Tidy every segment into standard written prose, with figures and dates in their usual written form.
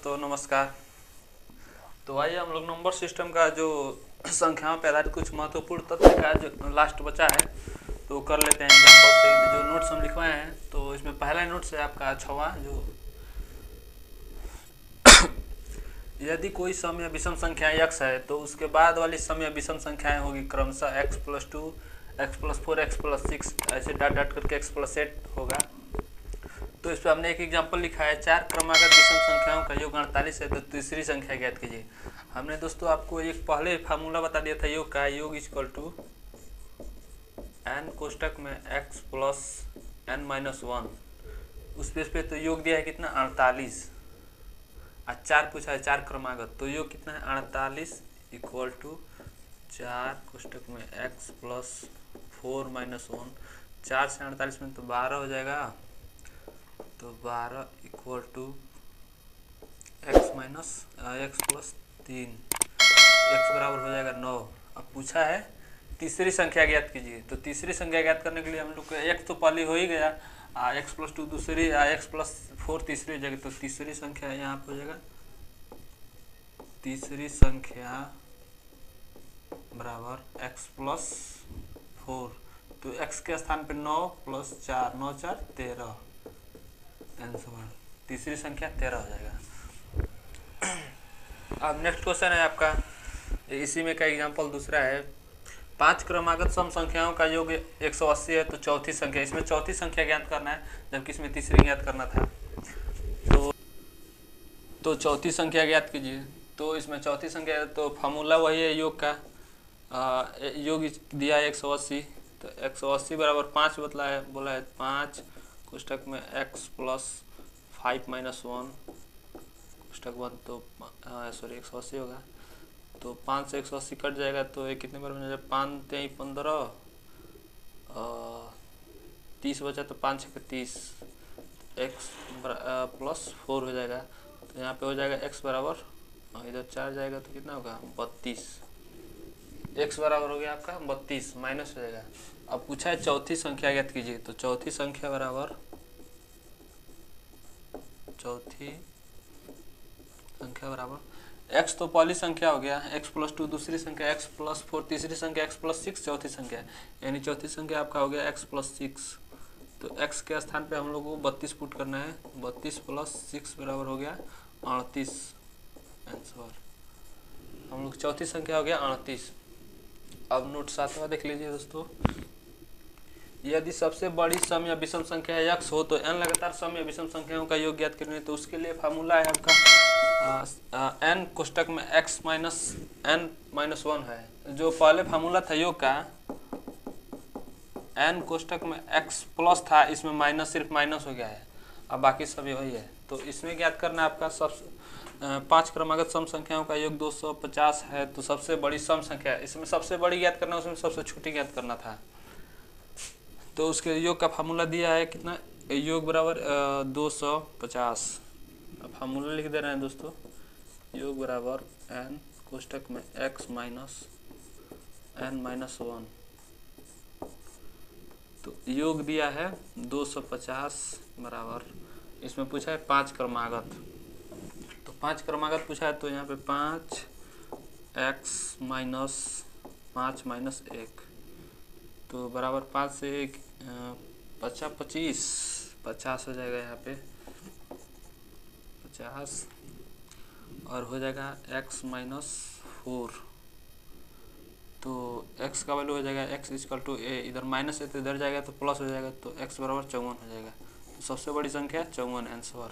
दोस्तों नमस्कार। तो आइए हम लोग नंबर सिस्टम का जो संख्याओं पर आधारित कुछ महत्वपूर्ण तथ्य का जो लास्ट बचा है तो कर लेते हैं एग्जाम्पल से। जो नोट्स हम लिखवाए हैं तो इसमें पहला नोट्स है आपका 6वां, जो यदि कोई सम या विषम संख्या x है तो उसके बाद वाली सम या विषम संख्याएं होगी क्रमशः x+2, x+4, x+6 ऐसे डॉट डॉट करके x+8 होगा। तो इस पर हमने एक एग्जांपल लिखा है, 4 क्रमागत विषम संख्याओं का योग 48 है तो तीसरी संख्या ज्ञात कीजिए। हमने दोस्तों आपको एक पहले फार्मूला बता दिया था योग का, योग इक्वल टू n कोष्टक में x प्लस n-1। उस पेज पे तो योग दिया है कितना 48 और 4 पूछा है 4 क्रमागत, तो योग कितना है 48 इक्वल टू 4 कोष्टक में x प्लस 4-1। 4 से 48 में तो 12 हो जाएगा, तो 12 equal to x plus 3, x बराबर हो जाएगा 9। अब पूछा है तीसरी संख्या ज्ञात कीजिए, तो तीसरी संख्या ज्ञात करने के लिए हम लोग x तो पहले हो ही गया, x+2 दूसरी, x+4 तीसरी जगह, तो तीसरी संख्या यहाँ पे हो जाएगा, तीसरी संख्या बराबर x+4। तो x के स्थान पे 9 + 4, 9 4 13, आंसर तीसरी संख्या 13 हो जाएगा। अब नेक्स्ट क्वेश्चन है आपका, इसी में का एग्जांपल दूसरा है, 5 क्रमागत सम संख्याओं का योग 180 है तो चौथी संख्या, इसमें चौथी संख्या ज्ञात करना है जबकि इसमें तीसरी ज्ञात करना था। तो चौथी संख्या ज्ञात कीजिए। तो इसमें चौथी संख्या तो फार्मूला वही है योग का, योग दिया है 180, तो 180 बराबर 5 बोला है 5 कोष्टक में x प्लस 5-1 कोष्टक 1, तो 180 होगा। तो 5 से 180 कट जाएगा तो ये कितने बार बन जाएगा, 5 3 15, 30 बचा तो 5 6 30, x प्लस 4 हो जाएगा। तो यहाँ पे हो जाएगा x बराबर, इधर 4 जाएगा तो कितना होगा 32, x बराबर हो गया आपका 32, माइनस हो जाएगा। अब पूछा है चौथी संख्या ज्ञात कीजिए, तो चौथी संख्या बराबर, x तो पहली संख्या हो गया, x+2 दूसरी संख्या, x+4 तीसरी संख्या, x+6 चौथी संख्या, यानी चौथी संख्या आपका हो गया x+6। तो x के स्थान पे हम लोग को 32 पुट करना है, 32 + 6 बराबर हो गया 38, आंसर हम लोग चौथी संख्या हो गया 38। अब नोट 7वां देख लीजिए दोस्तों, यदि सबसे बड़ी सम या विषम संख्या x हो तो n लगातार सम या विषम संख्याओं का योग ज्ञात करने, तो उसके लिए फार्मूला है आपका n कोष्टक में x माइनस n-1 है। जो पहले फार्मूला था योग का, n कोष्टक में x प्लस था, इसमें माइनस, सिर्फ माइनस हो गया है, अब बाकी सब वही है। तो इसमें ज्ञात करना है आपका सब 5 क्रमागत सम संख्याओं का योग 250 है, तो सबसे बड़ी सम संख्या, इसमें सबसे बड़ी ज्ञात करना, उसमें सबसे छोटी ज्ञात करना था। तो उसके योग का फार्मूला दिया है कितना, योग बराबर 250। अब फार्मूला लिख दे रहे हैं दोस्तों, योग बराबर n कोष्टक में x माइनस n-1। तो योग दिया है 250 बराबर, इसमें पूछा है 5 क्रमागत, तो 5 क्रमागत पूछा है, तो यहाँ पे 5x माइनस 5 माइनस 1, तो बराबर 5 से 1 50 हो जाएगा, यहाँ पे 50 और हो जाएगा x-4। तो x का वैल्यू हो जाएगा x = a, इधर माइनस है तो इधर जाएगा तो प्लस हो जाएगा, तो x बराबर 54 हो जाएगा। तो सबसे बड़ी संख्या 54, आंसर।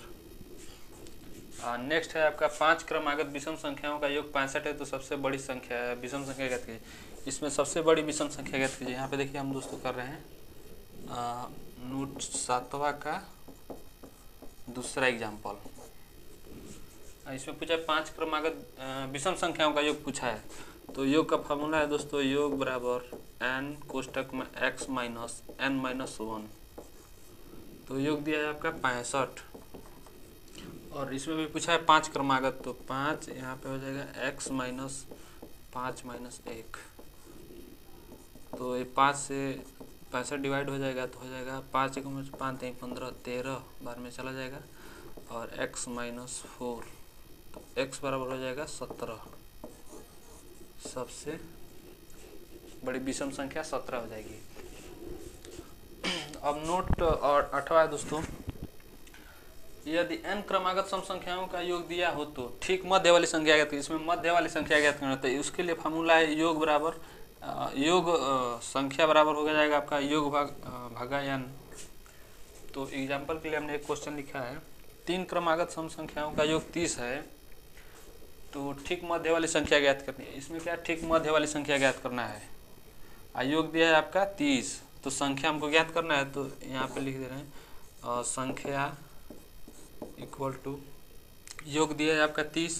नेक्स्ट है आपका 5 क्रमागत विषम संख्याओं का योग 65 है, तो सबसे बड़ी संख्या है विषम संख्या ज्ञात कीजिए। इसमें सबसे बड़ी विषम संख्या ज्ञात कीजिए। यहाँ पे देखिए हम दोस्तों कर रहे हैं नोट 7वां का दूसरा एग्जाम्पल। इसमें पूछा है 5 क्रमागत विषम संख्याओं का योग पूछा है, तो योग का फार्मूला है दोस्तों, योग बराबर n कोष्टक में x माइनस n-1। तो योग दिया है आपका 65, और इसमें भी पूछा है 5 क्रमागत, तो 5 यहाँ पे हो जाएगा x माइनस 5 माइनस 1। तो ये 5 से 65 डिवाइड हो जाएगा, तो हो जाएगा 5 × 5 = 15, 13 बार में चला जाएगा, और x-4 तो x बराबर हो जाएगा 17। सबसे बड़ी विषम संख्या 17 हो जाएगी। अब नोट और 8वां दोस्तों, यदि n क्रमागत सम संख्याओं का योग दिया हो तो ठीक मध्य वाली संख्या ज्ञात, इसमें मध्य वाली संख्या ज्ञात करना होता है। उसके लिए फार्मूला है योग बराबर संख्या बराबर हो जाएगा आपका योग भागा n। तो एग्जाम्पल के लिए हमने एक क्वेश्चन लिखा है, 3 क्रमागत सम संख्याओं का योग 30 है, तो ठीक मध्य वाली संख्या ज्ञात करनी है। इसमें क्या ठीक मध्य वाली संख्या ज्ञात करना है। योग दिया है आपका 30, तो संख्या हमको ज्ञात करना है, तो यहाँ पे लिख दे रहे हैं संख्या इक्वल टू योग दिया है आपका 30,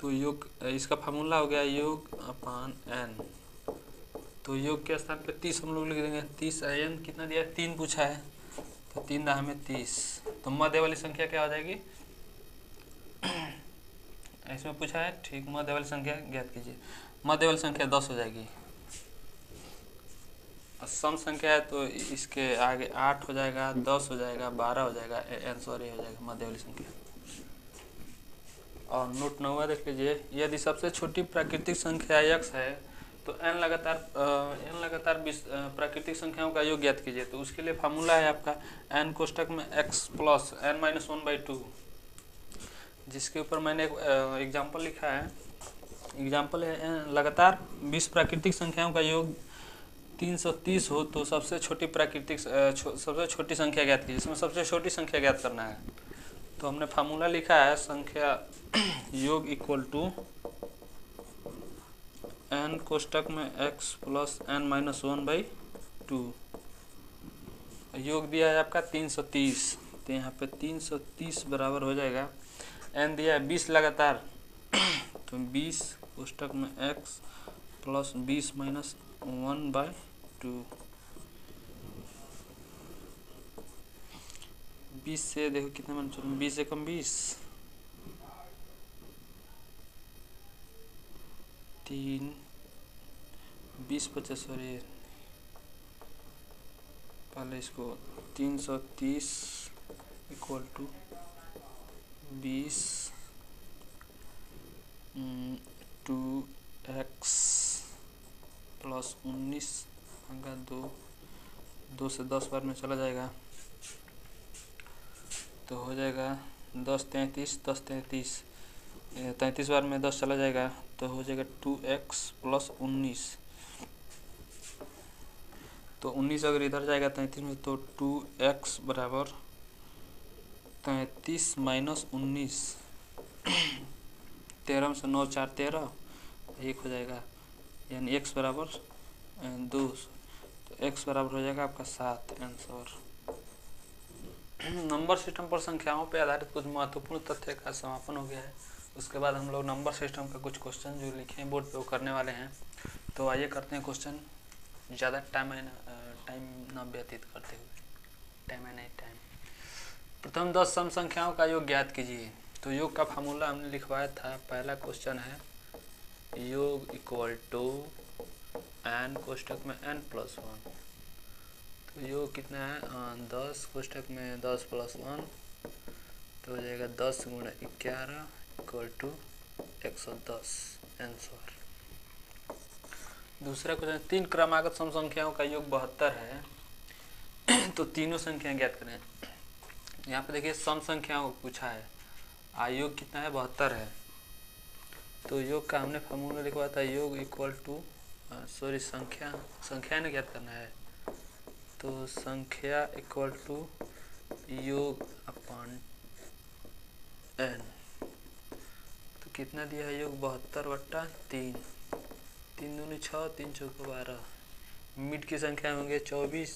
तो योग इसका फार्मूला हो गया योग अपान n। तो योग के स्थान पे 30 हम लोग लिख देंगे। 30 n कितना दिया है, 3 पूछा है, तो 3 दाह में 30। तो मध्य वाली संख्या क्या हो जाएगी, इसमें पूछा है ठीक मध्य वाली संख्या ज्ञात कीजिए। मध्य वाली संख्या 10 हो जाएगी। सम संख्या है तो इसके आगे 8 हो जाएगा, 10 हो जाएगा, 12 हो जाएगा, आंसर हो जाएगा मध्य वाली संख्या। और नोट 9 देख लीजिए, यदि सबसे छोटी प्राकृतिक संख्या x है तो n लगातार प्राकृतिक संख्याओं का योग ज्ञात कीजिए। तो उसके लिए फार्मूला है आपका n कोष्टक में x प्लस n-1/2, जिसके ऊपर मैंने एक एग्जाम्पल लिखा है। एग्जाम्पल है लगातार 20 प्राकृतिक संख्याओं का योग 330 हो तो सबसे छोटी संख्या ज्ञात कीजिए। इसमें सबसे छोटी संख्या ज्ञात करना है। तो हमने फार्मूला लिखा है संख्या योग इक्वल टू n कोष्टक में x प्लस n-1/2। योग दिया है आपका 330, तो यहाँ पे 330 बराबर हो जाएगा, n दिया है 20 लगातार, तो 20 कोष्टक में x प्लस 20 माइनस 1/2। 20 से देखो कितना मान चलो, 20 से कम 20, 3 20 50 सॉरी, पहले इसको 330 इक्वल टू 20 2x प्लस 19 भागा 2 से 10 बार में चला जाएगा, तो हो जाएगा 10 33 10 33 33 बार में 10 चला जाएगा, तो हो जाएगा 2x प्लस 19। तो 19 अगर इधर जाएगा 33 में, तो 2x बराबर 33 माइनस 19, 13 से 9 4 13 1 हो जाएगा, यानी x बराबर 2। तो x बराबर हो जाएगा आपका 7 आंसर। नंबर सिस्टम पर संख्याओं पर आधारित कुछ महत्वपूर्ण तथ्य का समापन हो गया है। उसके बाद हम लोग नंबर सिस्टम का कुछ क्वेश्चन जो लिखे हैं बोर्ड पे वो करने वाले हैं। तो आइए करते हैं क्वेश्चन, ज़्यादा टाइम ना व्यतीत करते हुए। टाइम। प्रथम 10 सम संख्याओं का योग ज्ञात कीजिए। तो योग का फार्मूला हमने लिखवाया था। पहला क्वेश्चन है योग इक्वल टू n कोष्टक में n+1। तो योग कितना है 10 कोष्टक में 10 + 1, तो हो जाएगा 10 × 11 इक्वल टू 110 आंसर। दूसरा क्वेश्चन, 3 क्रमागत सम संख्याओं का योग 72 है। तो तीनों संख्याएं ज्ञात करें। यहाँ पे देखिए सम संख्याओं को पूछा है, योग कितना है 72 है। तो योग का हमने फार्मूला लिखवा था योग इक्वल टू संख्या ने ज्ञात करना है। तो संख्या इक्वल टू योग अपान n। तो कितना दिया है योग 72/3, 3 दूनी 6 3 चौके 12, मिड की संख्या होंगे 24।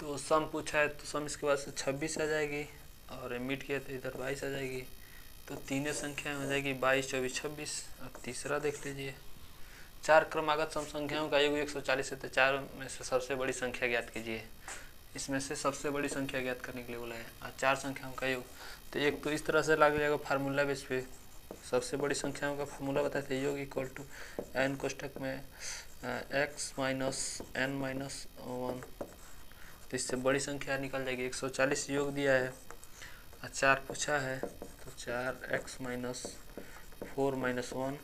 तो सम पूछा है तो सम इसके बाद से 26 आ जाएगी, और मिड की है तो इधर 22 आ जाएगी। तो तीनों संख्या हो जाएगी 22 24 26। अब तीसरा देख लीजिए, 4 क्रमागत सम संख्याओं का योग 140 है। तो 4 में से सबसे बड़ी संख्या ज्ञात कीजिए। इसमें से सबसे बड़ी संख्या ज्ञात करने के लिए बोला है। और 4 संख्याओं का योग, तो एक तो इस तरह से लग जाएगा फार्मूला बेस पे। सबसे बड़ी संख्याओं का फार्मूला बताए थे योग इक्वल टू n कोष्टक में x माइनस n-1। तो इससे बड़ी संख्या निकल जाएगी। 140 योग दिया है, 4 पूछा है तो 4x माइनस 4 माइनस 1,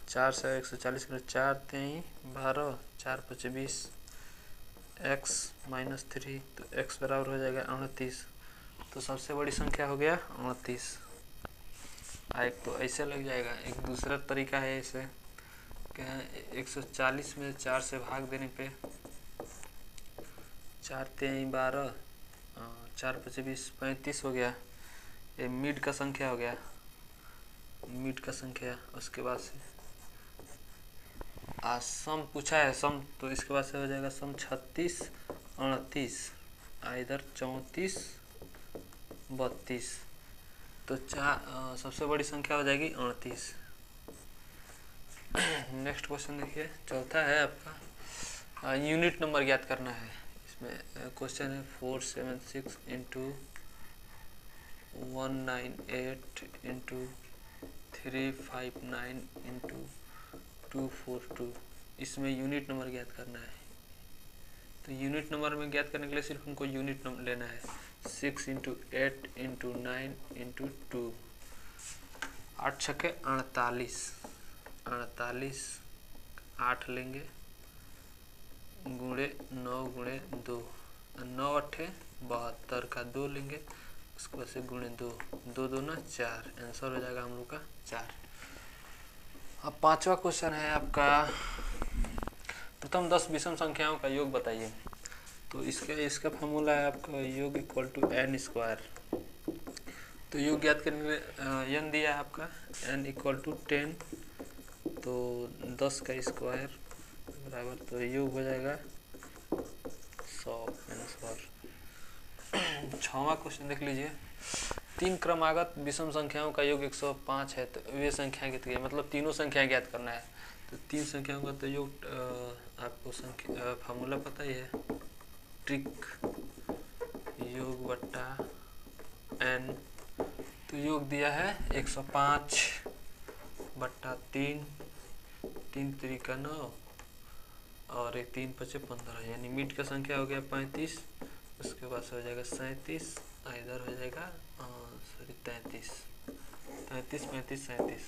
4 से 140 करो, 4 3 12, 4 5 20, x माइनस 3, तो x बराबर हो जाएगा 38। तो सबसे बड़ी संख्या हो गया 38। एक तो ऐसे लग जाएगा, एक दूसरा तरीका है इसे क्या, 140 में 4 से भाग देने पे 4 3 12, 4 5 20, 35 हो गया। ये मिड का संख्या हो गया, मिड का संख्या। उसके बाद से सम पूछा है, सम, तो इसके बाद से हो जाएगा सम 36 38, इधर 34 32। तो सबसे बड़ी संख्या हो जाएगी 38। नेक्स्ट क्वेश्चन देखिए, चौथा है आपका यूनिट नंबर ज्ञात करना है। इसमें क्वेश्चन है 476 इंटू 198 इंटू 359 इंटू 242। इसमें यूनिट नंबर ज्ञात करना है। तो यूनिट नंबर में ज्ञात करने के लिए सिर्फ हमको यूनिट नंबर लेना है। 6 इंटू 8 इंटू 9 इंटू 2, 8 छक्के 48, 48, 8 लेंगे गुणे 9 गुणे 2, 9 अट्ठे 72 का 2 लेंगे, उसके बाद से गुणे 2, 2 2 ना 4, आंसर हो जाएगा हम लोग का 4। अब पांचवा क्वेश्चन है आपका, प्रथम 10 विषम संख्याओं का योग बताइए। तो इसका फॉर्मूला है आपका योग इक्वल टू n स्क्वायर। तो योग ज्ञात करने के लिए n दिया है आपका, n इक्वल टू 10, तो 10 का स्क्वायर बराबर, तो योग हो जाएगा 100 आंसर। 6वां क्वेश्चन देख लीजिए, 3 क्रमागत विषम संख्याओं का योग 105 है। तो वे संख्या कितनी है, मतलब तीनों संख्याएं ज्ञात करना है। तो 3 संख्याओं का तो योग आपको संख्या फार्मूला पता ही है, ट्रिक योग बट्टा n। तो योग दिया है 105 बट्टा 3, 3 3 9 और 3 5 15, यानी मिड का संख्या हो गया 35। उसके बाद से हो जाएगा 37, इधर हो जाएगा 33, 33 35 37।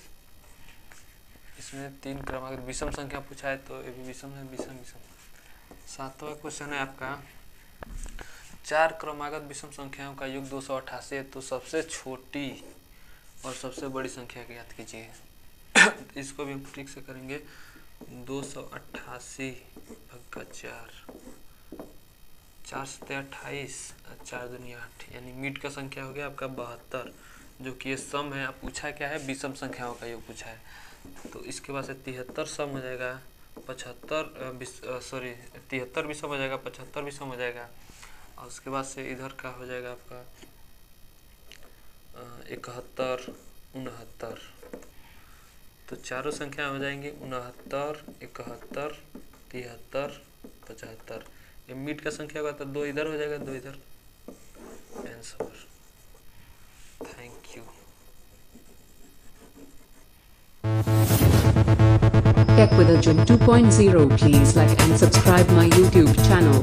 इसमें 3 क्रमागत विषम संख्या पूछा है, तो ये भी विषम है, विषम विषम। 7वां क्वेश्चन है आपका, 4 क्रमागत विषम संख्याओं का योग 288 है। तो सबसे छोटी और सबसे बड़ी संख्या ज्ञात कीजिए। इसको भी हम ट्रिक से करेंगे, 288 भागा 4, 4 से 28, 4 दूनी 8, यानी मिड का संख्या हो गया आपका 72, जो कि ये सम है। अब पूछा क्या है, विषम संख्याओं का योग पूछा है। तो इसके बाद से 73 सम हो जाएगा, 73 विषम हो जाएगा, 75 विषम हो जाएगा। और उसके बाद से इधर का हो जाएगा आपका 71 69। तो चारों संख्या हो जाएंगी 69 71 73 75। ये मिड का संख्या होगा तो 2 इधर हो जाएगा, 2 इधर, answer. Thank you. Tech with Arjun 2.0. Please like and subscribe my YouTube channel.